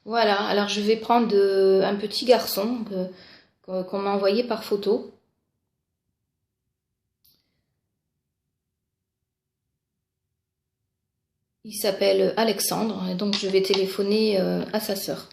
Voilà, alors je vais prendre un petit garçon qu'on m'a envoyé par photo. Il s'appelle Alexandre, et donc je vais téléphoner à sa sœur.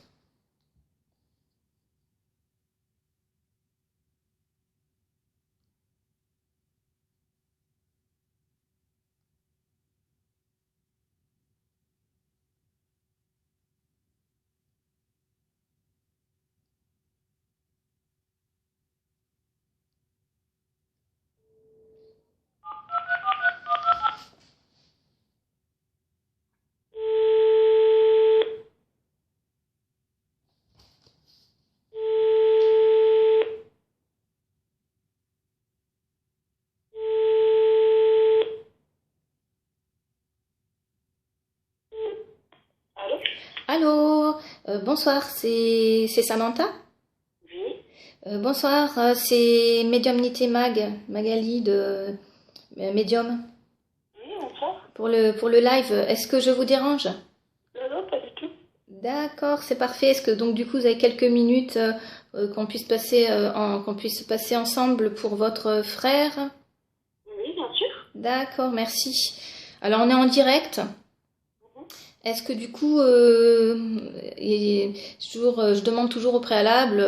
Allô? Allô, bonsoir, c'est Samantha? Oui, Bonsoir, c'est Médiumnité Magali de Médium oui, bonsoir. pour le live. Est-ce que je vous dérange? Non, non, pas du tout. D'accord, c'est parfait. Est-ce que donc du coup vous avez quelques minutes qu'on puisse passer ensemble pour votre frère? Oui, bien sûr. D'accord, merci. Alors on est en direct. Mhm. Est-ce que du coup, je demande toujours au préalable,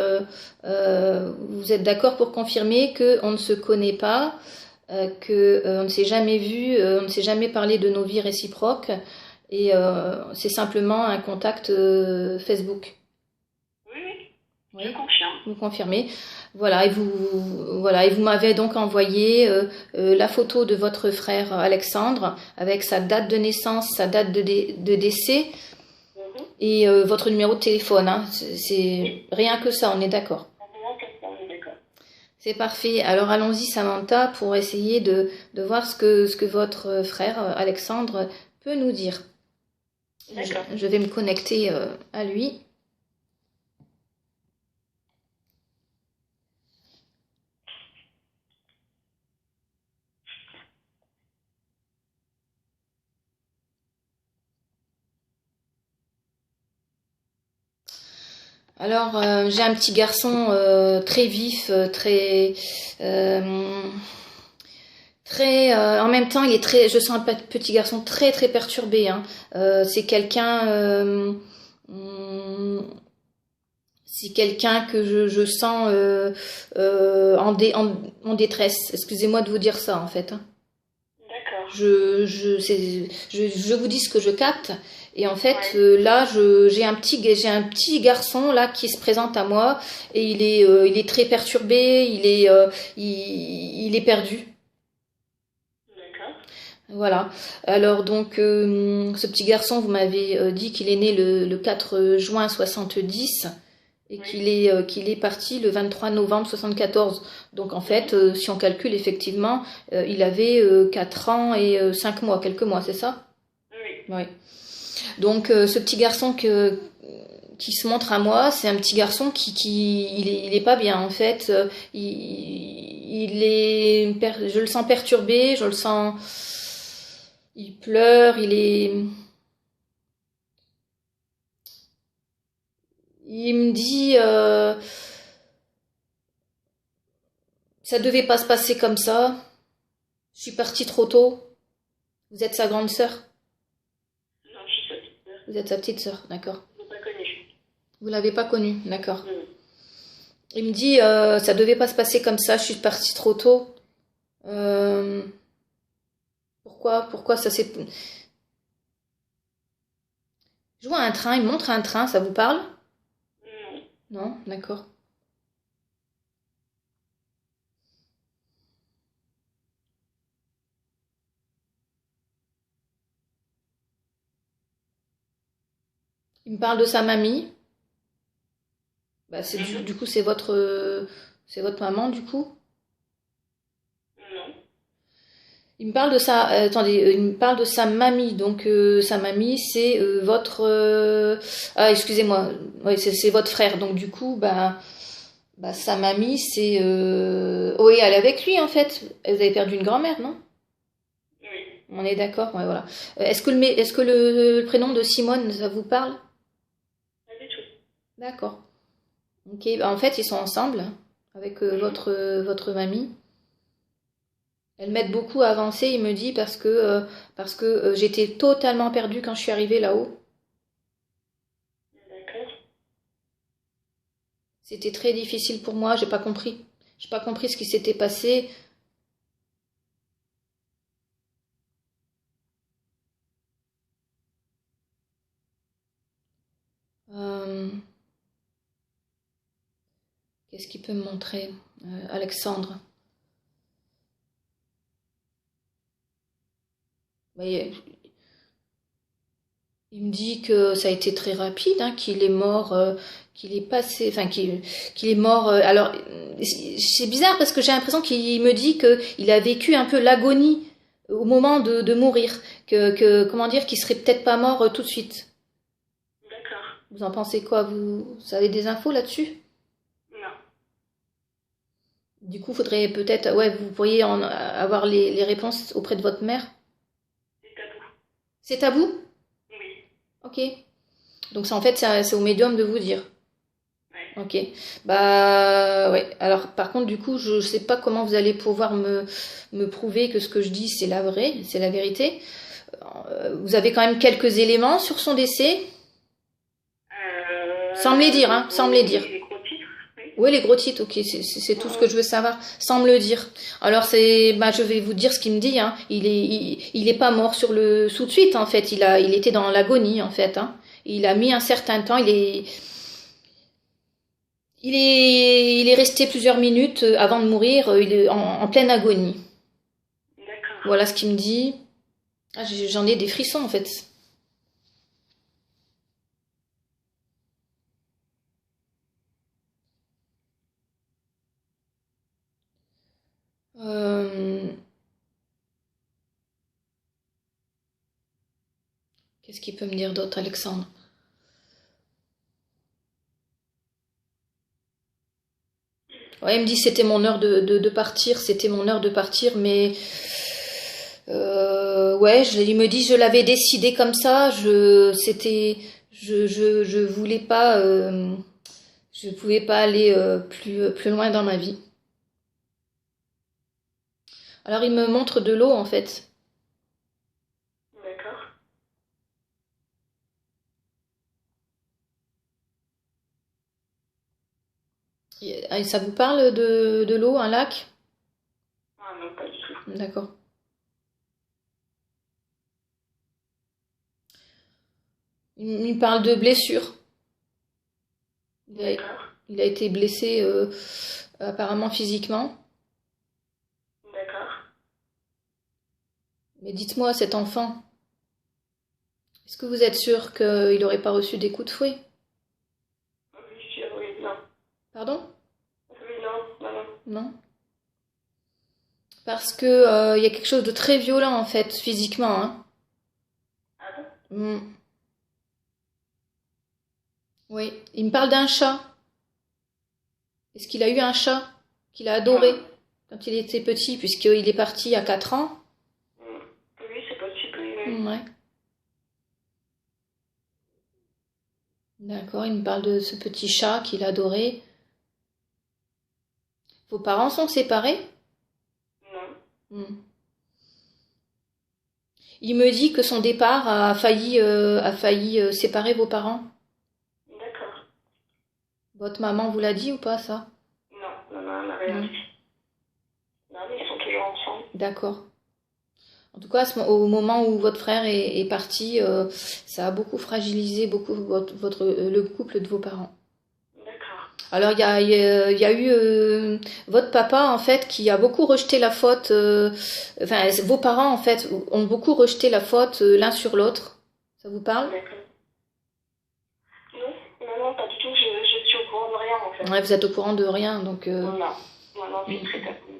vous êtes d'accord pour confirmer que on ne se connaît pas, que on ne s'est jamais vu, on ne s'est jamais parlé de nos vies réciproques, et c'est simplement un contact Facebook. Oui, oui, je Oui, confirme. vous confirmez. Voilà, et vous m'avez donc envoyé la photo de votre frère Alexandre avec sa date de naissance, sa date de décès Mhm. et votre numéro de téléphone. Hein. C'est Oui, rien que ça, on est d'accord. simplement comme ça, on est d'accord. C'est parfait. Alors allons-y, Samantha, pour essayer de voir ce que votre frère Alexandre peut nous dire. D'accord. Je vais me connecter à lui. Alors, j'ai un petit garçon très vif, euh, en même temps, il est très, je sens un petit garçon très perturbé. Hein. C'est quelqu'un, hum, c'est quelqu'un que je sens en détresse. Excusez-moi de vous dire ça en fait. Hein. D'accord. Je vous dis ce que je capte. Et en fait, Ouais. là, j'ai un petit garçon là qui se présente à moi et il est très perturbé, il est perdu. D'accord. Voilà. Alors donc, ce petit garçon, vous m'avez dit qu'il est né le 4 juin 70 et Oui. qu'il est parti le 23 novembre 74. Donc en fait, Mhm. si on calcule effectivement, il avait 4 ans et 5 mois, quelques mois, c'est ça? Oui. Oui. Donc ce petit garçon qui se montre à moi, c'est un petit garçon il est pas bien en fait. Je le sens perturbé, je le sens, il pleure, il me dit, ça devait pas se passer comme ça. Je suis partie trop tôt. Vous êtes sa grande sœur? Non, je suis sa petite sœur. Vous êtes sa petite sœur, d'accord. Je l'ai pas connue. Vous l'avez pas connu, d'accord. Mhm. Il me dit, ça devait pas se passer comme ça. Je suis partie trop tôt. Euh, pourquoi ça s'est... Je vois un train, il me montre un train, ça vous parle? Non. Non, d'accord. Il me parle de sa mamie. Bah, Mhm. du coup, c'est votre maman, du coup. Non. Il me parle de sa, attendez, il me parle de sa mamie. Donc, sa mamie, c'est votre, ah, excusez-moi. Oui, c'est votre frère. Donc, du coup, bah, sa mamie, c'est, oui, elle est avec lui, en fait. Vous avez perdu une grand-mère, non? Oui. On est d'accord, ouais, voilà. Est-ce que le prénom de Simone, ça vous parle? Pas du tout. D'accord. Ok, bah, en fait, ils sont ensemble hein, avec Mhm. votre mamie. Elle m'aide beaucoup à avancer, il me dit, parce que j'étais totalement perdue quand je suis arrivée là-haut. D'accord. C'était très difficile pour moi, j'ai pas compris. J'ai pas compris ce qui s'était passé. Euh, Qu'est-ce qu'il peut me montrer, Alexandre? Mais il me dit que ça a été très rapide, hein, qu'il est mort, qu'il est passé, enfin qu'il est mort. Alors c'est bizarre parce que j'ai l'impression qu'il me dit que il a vécu un peu l'agonie au moment de mourir, comment dire, qu'il serait peut-être pas mort tout de suite. D'accord. Vous en pensez quoi? Vous avez des infos là-dessus? Non. Du coup, faudrait peut-être, ouais, vous pourriez avoir les réponses auprès de votre mère. C'est tabou. C'est tabou? Oui. Ok. Donc ça, en fait, c'est au médium de vous dire. Ouais. Ok. Bah ouais. Alors par contre, du coup, je sais pas comment vous allez pouvoir me prouver que ce que je dis, c'est la vraie, c'est la vérité. Vous avez quand même quelques éléments sur son décès, sans me les dire, hein, sans me les dire. Les gros titres, oui. Oui, les gros titres, ok, c'est tout ce que Mhm. je veux savoir, sans me le dire. Alors bah, je vais vous dire ce qu'il me dit, hein. Il est pas mort tout de suite, en fait. Il était dans l'agonie, en fait, hein. Il a mis un certain temps. Il est resté plusieurs minutes avant de mourir. Il est en pleine agonie. D'accord. Voilà ce qu'il me dit. Ah, j'en ai des frissons, en fait. Euh, Qu'est-ce qu'il peut me dire d'autre, Alexandre? Ouais, il me dit que c'était mon heure de partir, c'était mon heure de partir, mais ouais, il me dit je l'avais décidé comme ça, je voulais pas, je pouvais pas aller plus loin dans ma vie. Alors il me montre de l'eau en fait. D'accord. Et ça vous parle de l'eau, un lac? Ah non, pas du tout. D'accord. Il me parle de blessure. Il a, D'accord. il a été blessé apparemment physiquement. D'accord. Mais dites-moi, cet enfant, est-ce que vous êtes sûr qu'il n'aurait pas reçu des coups de fouet? Oui, oui, non. Pardon? Oui, non, non, non. Non? Parce que il y a quelque chose de très violent en fait, physiquement, hein. Ah bon? Hmm. Oui. Il me parle d'un chat. Est-ce qu'il a eu un chat qu'il a adoré Non. quand il était petit, puisqu'il est parti à 4 ans? Mm. Oui, c'est possible, oui, oui. Hmm, ouais. D'accord, il me parle de ce petit chat qu'il adorait. Vos parents sont séparés? Non. Hmm. Il me dit que son départ a failli séparer vos parents. D'accord. Votre maman vous l'a dit ou pas ça? Non, non, non, elle n'a rien Non. dit. Non, mais ils sont toujours ensemble. D'accord. En tout cas, au moment où votre frère est parti, ça a beaucoup fragilisé beaucoup le couple de vos parents. D'accord. Alors, il y a eu votre papa, en fait, qui a beaucoup rejeté la faute. Enfin, vos parents, en fait, ont beaucoup rejeté la faute l'un sur l'autre. Ça vous parle? D'accord. Non, non, non, pas du tout. Je suis au courant de rien, en fait. Ouais, vous êtes au courant de rien, donc... Non, non, non, c'est mm, très tabou.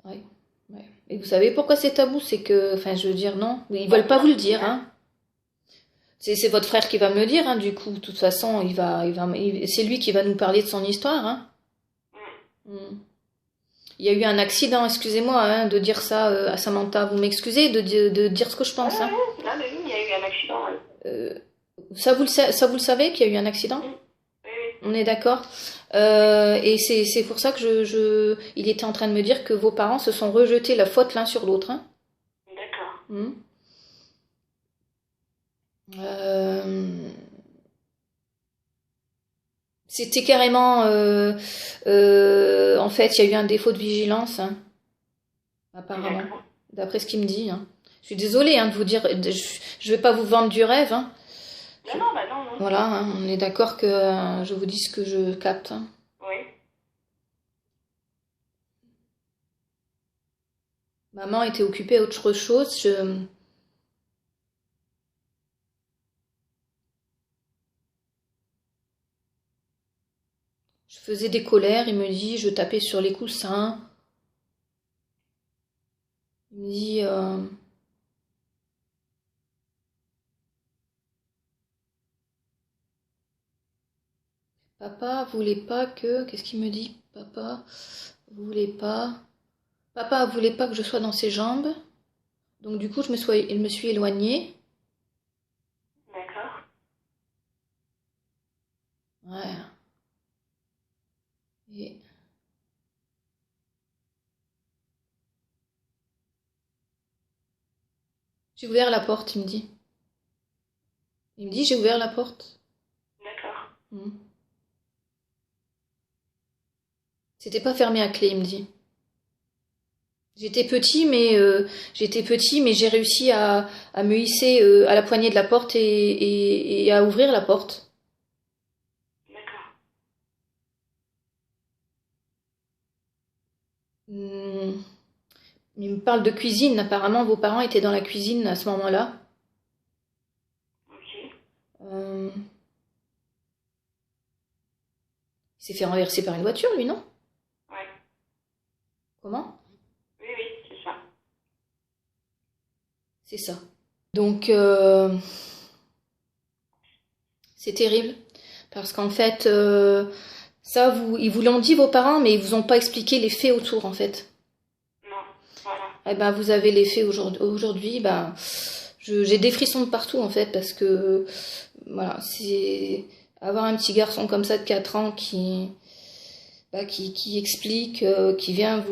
ouais, ouais. Et vous savez pourquoi c'est tabou? C'est que, enfin, je veux dire, non. Ils veulent pas vous le dire, hein. C'est votre frère qui va me le dire, hein, du coup. De toute façon, c'est lui qui va nous parler de son histoire, hein. Mm. Il y a eu un accident, excusez-moi, hein, de dire ça à Samantha. Vous m'excusez de dire ce que je Ouais, pense, hein. ouais, non, mais oui, il y a eu un accident. Ouais. Euh, ça, vous le savez qu'il y a eu un accident? On est d'accord. Et c'est pour ça que il était en train de me dire que vos parents se sont rejetés la faute l'un sur l'autre. Hein. D'accord. Hmm. Euh, C'était carrément, en fait, il y a eu un défaut de vigilance, hein, apparemment, D'accord. d'après ce qu'il me dit. Hein. Je suis désolée hein, de vous dire, je vais pas vous vendre du rêve. Hein. Non, non, bah non, non. Voilà, hein, on est d'accord que je vous dis ce que je capte. Hein. Oui. Maman était occupée à autre chose. Je faisais des colères. Il me dit, je tapais sur les coussins. Il me dit, papa voulait pas que. Qu'est-ce qu'il me dit? Papa voulait pas. Papa voulait pas que je sois dans ses jambes. Donc du coup, je me suis éloignée. D'accord. Ouais. Et j'ai ouvert la porte, il me dit. Il me dit, j'ai ouvert la porte. D'accord. Hmm. C'était pas fermé à clé, il me dit. J'étais petit, mais j'ai réussi à me hisser à la poignée de la porte et à ouvrir la porte. D'accord. Hmm. Il me parle de cuisine. Apparemment, vos parents étaient dans la cuisine à ce moment-là. Ok. Il s'est fait renverser par une voiture, lui, non? Ouais. Comment? Oui, oui, c'est ça. C'est ça. Donc, c'est terrible. Parce qu'en fait, ça, ils vous l'ont dit, vos parents, mais ils vous ont pas expliqué les faits autour, en fait. Non. Voilà. Eh ben, vous avez les faits aujourd'hui. Ben, j'ai des frissons de partout, en fait, parce que, voilà, c'est avoir un petit garçon comme ça de 4 ans qui explique, qui vient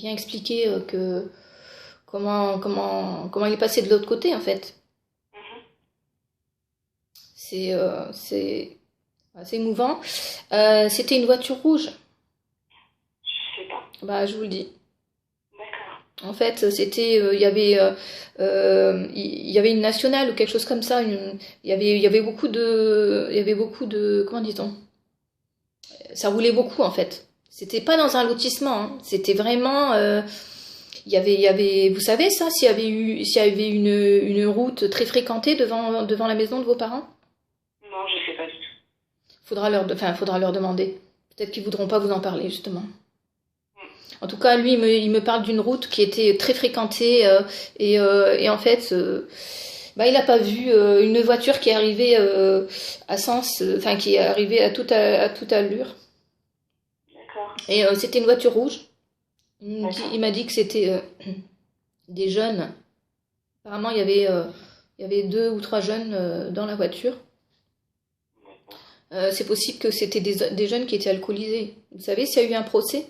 expliquer que comment il est passé de l'autre côté, en fait. Mhm. C'est assez émouvant. C'était une voiture rouge. Je sais pas. Bah, je vous le dis. D'accord. En fait, c'était, il y avait une nationale ou quelque chose comme ça. Il y avait beaucoup de, comment dit-on? Ça roulait beaucoup en fait. C'était pas dans un lotissement. Hein. C'était vraiment, il y avait, vous savez ça, s'il y avait une route très fréquentée devant la maison de vos parents, Non, je sais pas du tout. faudra leur demander. Peut-être qu'ils voudront pas vous en parler justement. En tout cas, lui, il me parle d'une route qui était très fréquentée et en fait, bah, il n'a pas vu une voiture qui est arrivée à sens, enfin qui est arrivée à toute allure. D'accord. Et c'était une voiture rouge. D'accord. Il m'a dit que c'était des jeunes. Apparemment, il y avait 2 ou 3 jeunes dans la voiture. D'accord. C'est possible que c'était des jeunes qui étaient alcoolisés. Vous savez s'il y a eu un procès?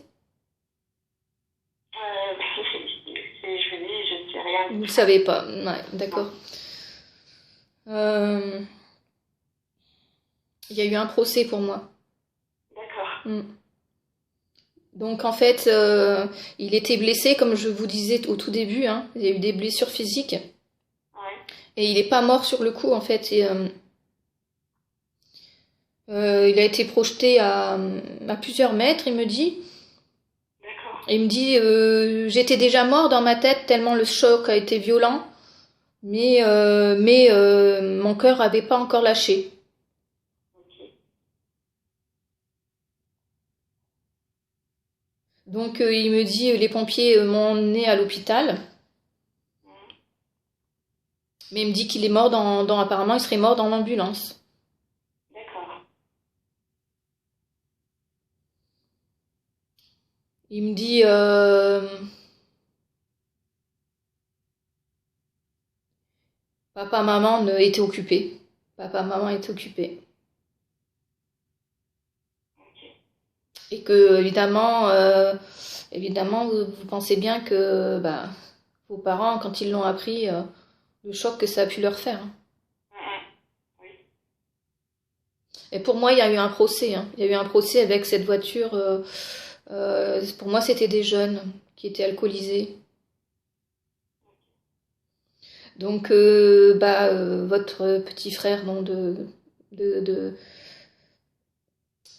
Je vous dis, je ne sais rien Vous du le tout. savez pas. Ouais, Non. d'accord. Euh, il y a eu un procès pour moi. D'accord. Mm. Donc en fait, il était blessé, comme je vous disais au tout début. Hein. Il y a eu des blessures physiques. Ouais. Et il n'est pas mort sur le coup, en fait. Et, il a été projeté à plusieurs mètres, il me dit. D'accord. Et il me dit, j'étais déjà mort dans ma tête tellement le choc a été violent, mais mon cœur n'avait pas encore lâché. Ok. Donc il me dit, les pompiers m'ont emmené à l'hôpital, Mhm. mais il me dit qu'il est mort apparemment il serait mort dans l'ambulance. D'accord. Il me dit, papa, maman étaient occupés Papa, maman est occupé. Ok. Et que, évidemment, vous pensez bien que bah, vos parents, quand ils l'ont appris, le choc que ça a pu leur faire, hein. Oui. Et pour moi, il y a eu un procès, hein. Il y a eu un procès avec cette voiture. Pour moi, c'était des jeunes qui étaient alcoolisés. Donc, votre petit frère donc de, de,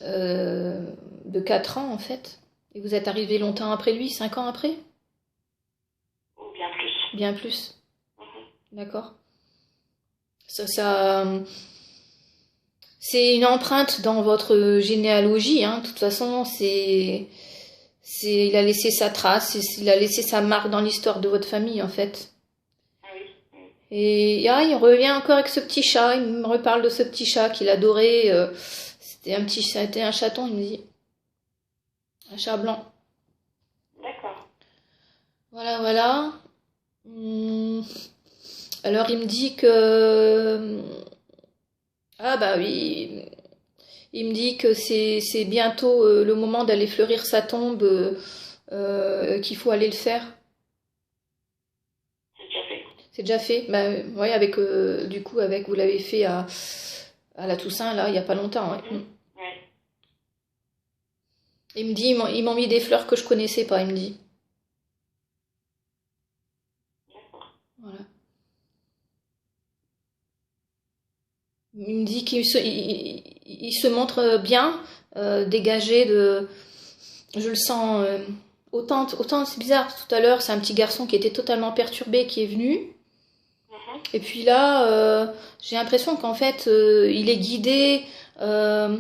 euh, de 4 ans, en fait. Et vous êtes arrivé longtemps après lui, 5 ans après? Ou bien plus. Bien plus. Mhm. D'accord. Ça, c'est une empreinte dans votre généalogie, hein. De toute façon, il a laissé sa trace, il a laissé sa marque dans l'histoire de votre famille, en fait. Ah oui. Oui. Et il revient encore avec ce petit chat. Il me reparle de ce petit chat qu'il adorait. C'était un chaton, il me dit. Un chat blanc. D'accord. Voilà, voilà. Hum, Alors il me dit que ah bah oui, il me dit que c'est bientôt le moment d'aller fleurir sa tombe, qu'il faut aller le faire. C'est déjà fait. C'est déjà fait. Bah ouais, avec du coup avec vous l'avez fait à la Toussaint là, il y a pas longtemps. Ouais. Mhm. Ouais. Il me dit ils m'ont mis des fleurs que je connaissais pas. Il me dit. D'accord. Voilà. Il me dit il se montre bien, dégagé de. Je le sens. Autant c'est bizarre. Tout à l'heure, c'est un petit garçon qui était totalement perturbé qui est venu. Mhm. Et puis là, j'ai l'impression qu'en fait, il est guidé. euh,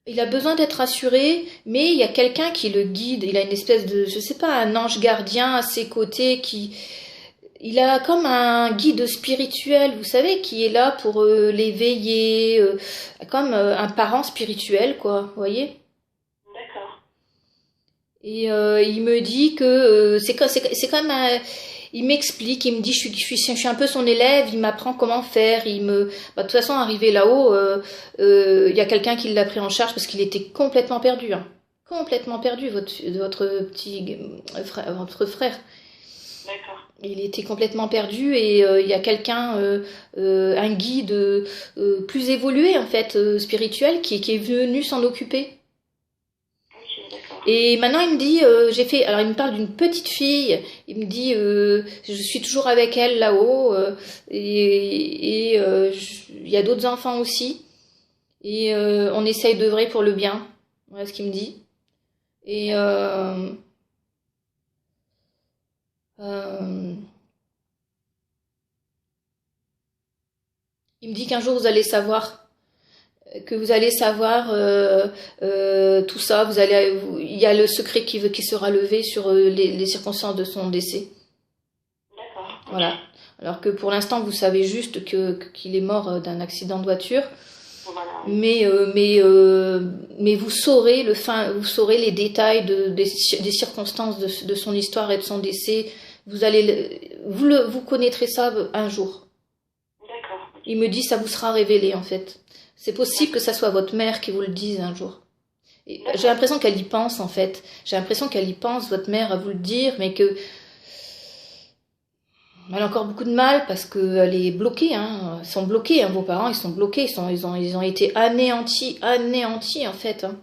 il a besoin d'être rassuré, mais il y a quelqu'un qui le guide. Il a une espèce de, je sais pas, un ange gardien à ses côtés qui. Il a comme un guide spirituel, vous savez, qui est là pour l'éveiller, comme un parent spirituel, quoi, vous voyez? D'accord. Et il me dit que c'est comme il m'explique, il me dit je suis un peu son élève, il m'apprend comment faire, de toute façon arrivé là-haut, il y a quelqu'un qui l'a pris en charge parce qu'il était complètement perdu, hein. Complètement perdu votre petit frère, votre frère. D'accord. Il était complètement perdu et il y a quelqu'un, un guide plus évolué en fait, spirituel, qui est venu s'en occuper. Ok, d'accord. Et maintenant, il me dit, alors il me parle d'une petite fille, il me dit, je suis toujours avec elle là-haut, il y a d'autres enfants aussi, et on essaye d'œuvrer pour le bien. Voilà ce qu'il me dit. Et euh, il me dit qu'un jour vous allez savoir, tout ça, il y a le secret qui sera levé sur les circonstances de son décès. D'accord. Ok. Voilà. Alors que pour l'instant, vous savez juste qu'il est mort d'un accident de voiture, Voilà. Oui. mais vous saurez les détails des circonstances de son histoire et de son décès. Vous connaîtrez ça un jour. D'accord. Il me dit ça vous sera révélé en fait. C'est possible que ça soit votre mère qui vous le dise un jour. Et j'ai l'impression qu'elle y pense en fait. J'ai l'impression qu'elle y pense, votre mère, à vous le dire, mais que elle a encore beaucoup de mal parce qu'elle est bloquée, hein. Ils sont bloqués, hein, vos parents, ils sont bloqués, ils ont été anéantis en fait, hein.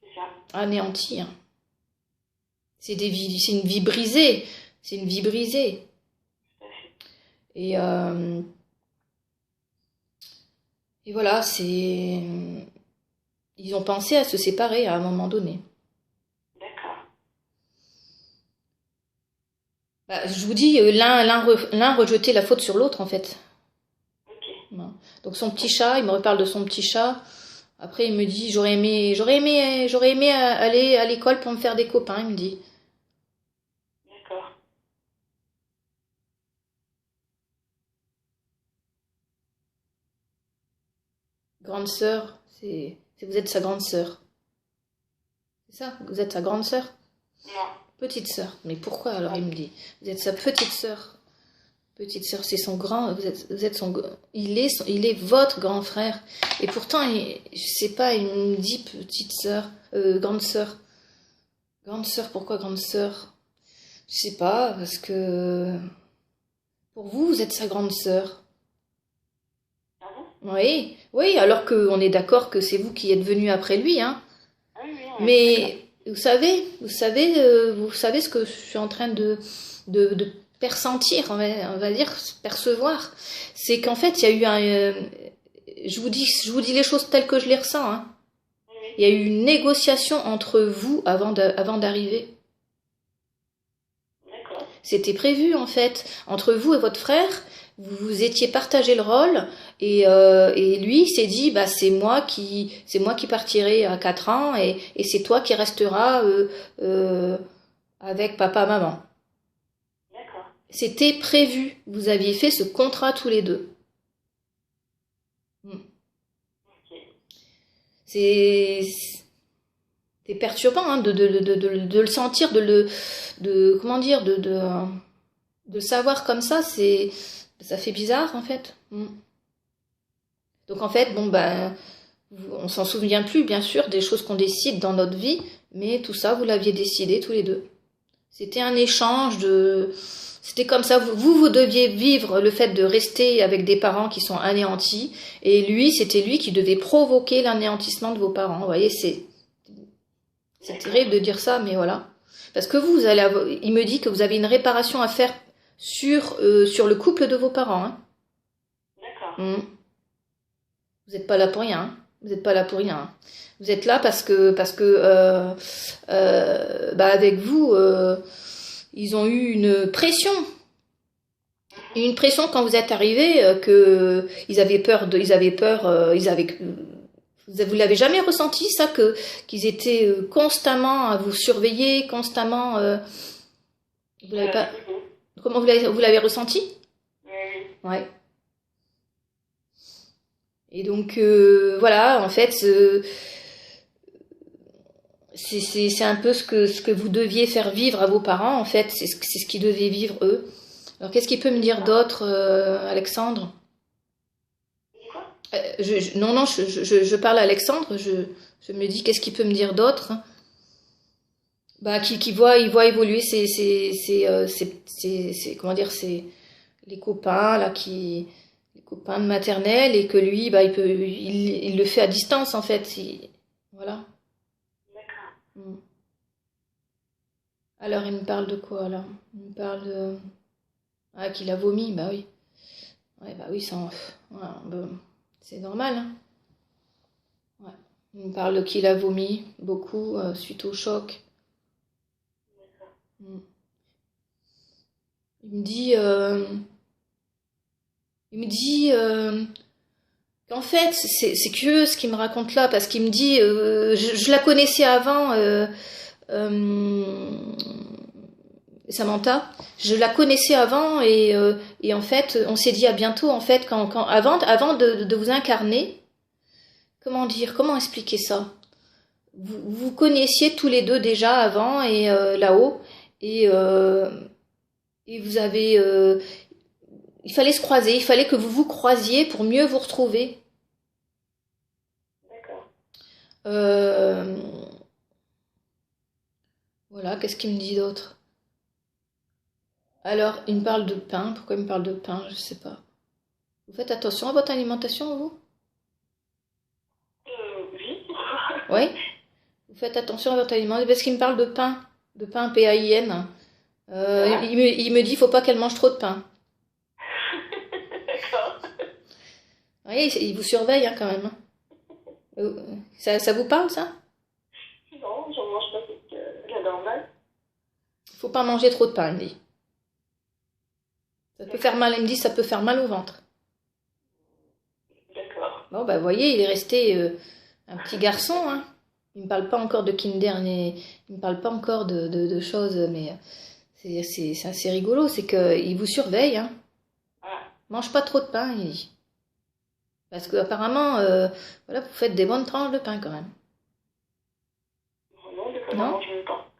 C'est ça. Anéantis, hein. C'est une vie brisée, c'est une vie brisée. Tout à fait. Et, et voilà, ils ont pensé à se séparer à un moment donné. D'accord. Bah, je vous dis, l'un rejetait la faute sur l'autre en fait. Ok. Voilà. Donc son petit chat, il me reparle de son petit chat. Après, il me dit, j'aurais aimé aller à l'école pour me faire des copains, il me dit. D'accord. Grande sœur, vous êtes sa grande sœur. C'est ça, vous êtes sa grande sœur? Non. Petite sœur. Mais pourquoi alors il me dit, vous êtes sa petite sœur. Petite sœur, c'est son grand, vous êtes il est votre grand frère. Et pourtant, je sais pas, il me dit petite sœur, grande sœur. Grande sœur, pourquoi grande sœur? Je sais pas, parce que pour vous, vous êtes sa grande sœur. Ah bon? Oui, oui, alors qu'on est d'accord que c'est vous qui êtes venu après lui, hein. Ah oui, oui, d'accord. Mais vous savez ce que je suis en train de persentir, on va dire, percevoir. C'est qu'en fait, il y a eu je vous dis les choses telles que je les ressens, hein. Oui, oui, Il y a eu une négociation entre vous avant d'arriver. d'accord. C'était prévu en fait entre vous et votre frère. Vous étiez partagé le rôle et lui s'est dit bah c'est moi qui partirai à 4 ans et c'est toi qui resteras avec papa maman. D'accord. C'était prévu. Vous aviez fait ce contrat tous les deux. Ok. C'est c'est perturbant hein, de le sentir, comment dire, de le savoir comme ça fait bizarre en fait. Donc en fait, bon ben, on s'en souvient plus bien sûr des choses qu'on décide dans notre vie, mais tout ça vous l'aviez décidé tous les deux. C'était un échange c'était comme ça. Vous deviez vivre le fait de rester avec des parents qui sont anéantis, et lui, c'était lui qui devait provoquer l'anéantissement de vos parents. Vous voyez, c'est terrible de dire ça, mais voilà. Parce que il me dit que vous avez une réparation à faire sur le couple de vos parents. Hein. D'accord. Vous n'êtes pas là pour rien. Hein. Vous n'êtes pas là pour rien. Hein. Vous êtes là parce que bah avec vous, ils ont eu une pression. Une pression quand vous êtes arrivé que ils avaient peur vous l'avez jamais ressenti ça qu'ils étaient constamment à vous surveiller, constamment vous l'avez pas Oui, comment vous l'avez ressenti? oui, oui. Ouais. Et donc voilà, en fait c'est un peu ce que vous deviez faire vivre à vos parents en fait, c'est ce qu'ils devaient vivre eux. Alors qu'est-ce qu'il peut me dire d'autre Alexandre? C'est quoi? Non, je parle à Alexandre, je me dis qu'est-ce qu'il peut me dire d'autre? Bah, il voit évoluer comment dire, les copains, là, les copains de maternelle, et que lui, bah, il le fait à distance, en fait. Voilà. D'accord. Alors, il me parle de quoi, là? Il me parle de, ah, qu'il a vomi, bah oui. Ouais, bah oui, voilà, bah, c'est normal, hein. Ouais. Il me parle qu'il a vomi beaucoup suite au choc. D'accord. Il me dit, euh, il me dit qu'en fait, c'est curieux ce qu'il me raconte là, parce qu'il me dit, je la connaissais avant, euh, Samantha, je la connaissais avant et en fait, on s'est dit à bientôt en fait, avant de vous incarner, comment dire, comment expliquer ça? Vous connaissiez tous les deux déjà avant et là-haut et, euh, et vous avez il fallait se croiser, il fallait que vous vous croisiez pour mieux vous retrouver. D'accord. Euh, voilà, qu'est-ce qu'il me dit d'autre? Alors, il me parle de pain. Pourquoi il me parle de pain? Je sais pas. Vous faites attention à votre alimentation, vous? Oui. Oui? Vous faites attention à votre alimentation? Parce qu'il me parle de pain PAIN. Voilà. Il me dit, faut pas qu'elle mange trop de pain. D'accord. Oui, il vous surveille hein, quand même. Hein. Ça vous parle, ça? Non, j'en mange pas plus que la normale. Faut pas manger trop de pain, il me dit. Ça peut faire mal, il me dit, ça peut faire mal au ventre. D'accord. Bon, bah, vous voyez, il est resté un petit garçon, hein. Il me parle pas encore de Kinder, il me parle pas encore de choses, mais c'est assez rigolo, c'est qu'il vous surveille, hein. Ah, Mange pas trop de pain, il dit. Parce que apparemment, voilà, vous faites des bonnes tranches de pain quand même. non, des fois, j'en Non? mange même pas.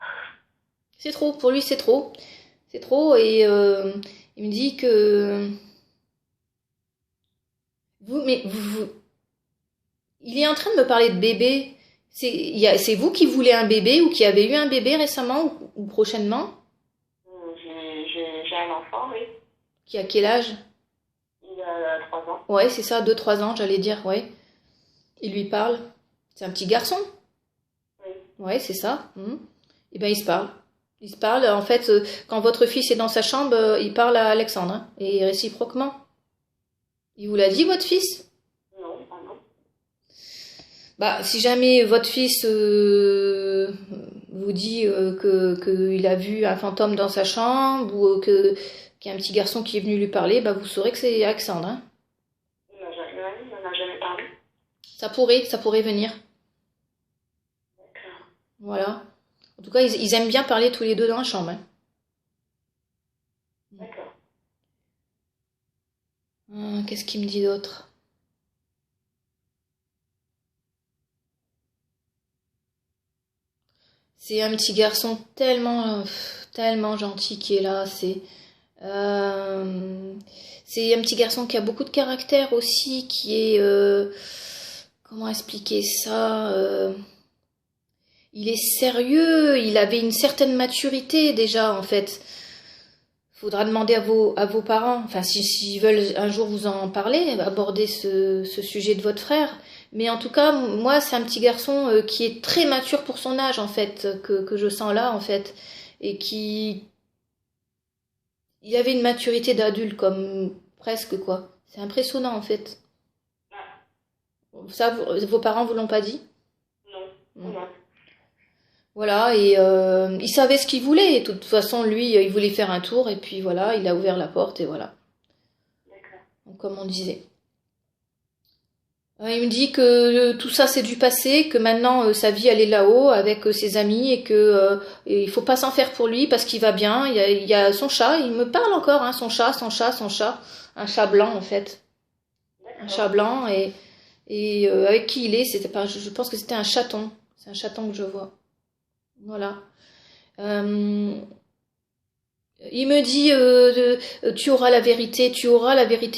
C'est trop, pour lui c'est trop. C'est trop Il me dit que il est en train de me parler de bébé. C'est vous qui voulez un bébé ou qui avez eu un bébé récemment ou prochainement? J'ai un enfant, oui. Qui a quel âge? Il a 3 ans. Ouais, c'est ça, 2 3 ans, j'allais dire, ouais. Il lui parle. C'est un petit garçon? Oui. Ouais, c'est ça. Et ben, ils se parlent. Ils se parlent, en fait, quand votre fils est dans sa chambre, il parle à Alexandre, hein, et réciproquement. Il vous l'a dit, votre fils? Non, ah non. Bah, si jamais votre fils vous dit qu'il a vu un fantôme dans sa chambre ou qu'il y a un petit garçon qui est venu lui parler, bah, vous saurez que c'est Alexandre, hein. Il m'en a jamais parlé. Ça pourrait venir. D'accord. Voilà. En tout cas, ils aiment bien parler tous les deux dans la chambre, hein. D'accord. Qu'est-ce qu'il me dit d'autre? C'est un petit garçon tellement gentil qui est là. Euh, c'est un petit garçon qui a beaucoup de caractère aussi, qui est, comment expliquer ça? Il est sérieux, il avait une certaine maturité déjà en fait. Faudra demander à vos parents, enfin s'ils veulent un jour vous en parler, aborder ce sujet de votre frère. Mais en tout cas, moi, c'est un petit garçon qui est très mature pour son âge en fait, que je sens là en fait, et qui, il avait une maturité d'adulte comme presque quoi. C'est impressionnant en fait. Ah, Ça, vos parents vous l'ont pas dit? non. Mm. Non. Voilà, et il savait ce qu'il voulait. Et de toute façon, lui, il voulait faire un tour, et puis voilà, il a ouvert la porte, et voilà. D'accord. Donc, comme on disait. Il me dit que tout ça, c'est du passé, que maintenant, sa vie, elle est là-haut, avec ses amis, et que et il faut pas s'en faire pour lui, parce qu'il va bien. Il y a son chat, il me parle encore, hein, son chat. Un chat blanc, en fait. Un chat D'accord. blanc, et avec qui il est, c'était pas, je pense que c'était un chaton. C'est un chaton que je vois. Voilà. Euh, il me dit tu auras la vérité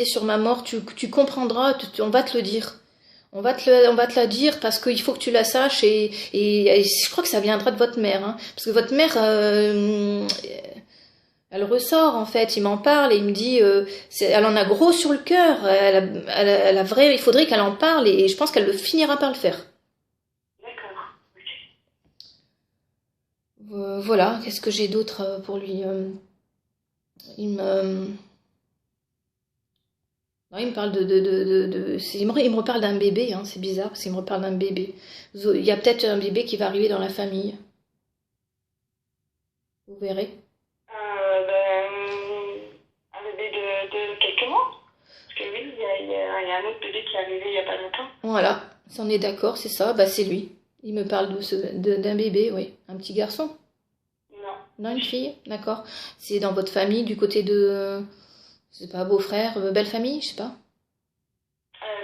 sur ma mort, tu comprendras, on va te le dire. On va te la dire parce qu'il faut que tu la saches et je crois que ça viendra de votre mère, hein. Parce que votre mère, elle ressort en fait, il m'en parle et il me dit, elle en a gros sur le cœur, elle a vrai, il faudrait qu'elle en parle et je pense qu'elle le finira par le faire. D'accord. Ok. Voilà, qu'est-ce que j'ai d'autre pour lui? Il me, non, il me parle il me reparle d'un bébé, hein, c'est bizarre, parce qu'il me reparle d'un bébé. Il y a peut-être un bébé qui va arriver dans la famille, vous verrez. Un bébé de quelques mois. Parce que oui, il y a un autre bébé qui est arrivé il n'y a pas longtemps. Voilà, si on est d'accord, c'est ça, bah c'est lui. Il me parle d'un bébé, oui. Un petit garçon? Non. Non, une fille, d'accord. C'est dans votre famille, du côté de, je sais pas, beau-frère, belle famille, je sais pas.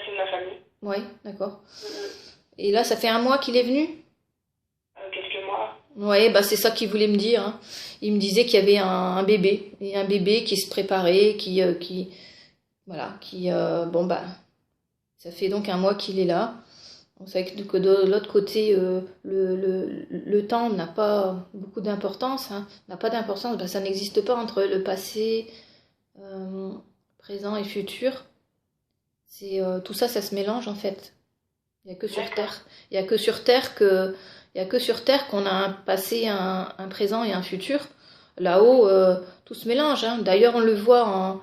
C'est de ma famille. Ouais, d'accord. Mm. Et là, ça fait un mois qu'il est venu? Quelques mois. Ouais, bah c'est ça qu'il voulait me dire, hein. Il me disait qu'il y avait un bébé, et un bébé qui se préparait, voilà, bon bah, ça fait donc un mois qu'il est là. On sait que de l'autre côté, le temps n'a pas beaucoup d'importance, hein, n'a pas d'importance, bah, ça n'existe pas entre le passé, euh, présent et futur. Tout ça, ça se mélange en fait. Il y a que sur D'accord. Terre, il y a que sur Terre que, il y a que sur Terre qu'on a un passé, un présent et un futur. Là-haut, tout se mélange, hein. D'ailleurs, on le voit en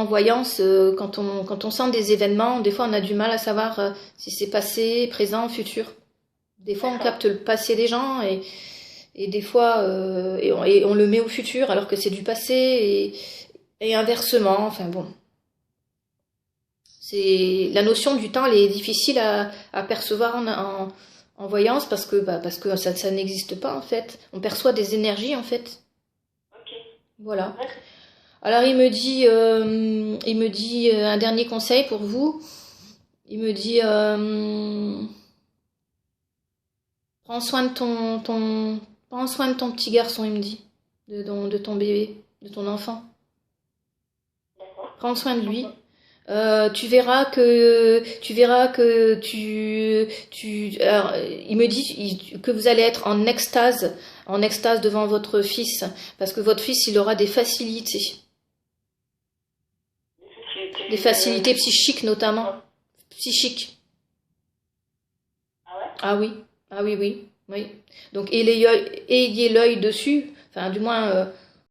voyance, quand on sent des événements, des fois on a du mal à savoir si c'est passé, présent, futur. Des fois on D'accord. capte le passé des gens et des fois et on le met au futur alors que c'est du passé et inversement. Enfin bon, c'est la notion du temps, elle est difficile à percevoir en voyance parce que ça n'existe pas en fait. On perçoit des énergies en fait. Ok. Voilà. D'accord. Alors il me dit un dernier conseil pour vous. Il me dit prends soin de prends soin de ton petit garçon, il me dit, de ton bébé, de ton enfant. prendre soin de lui. Alors, il me dit que vous allez être en extase devant votre fils, parce que votre fils, il aura des facilités psychiques notamment, psychiques. Ah ouais? Ah oui, ah oui, oui, oui. Donc ayez l'œil dessus, enfin du moins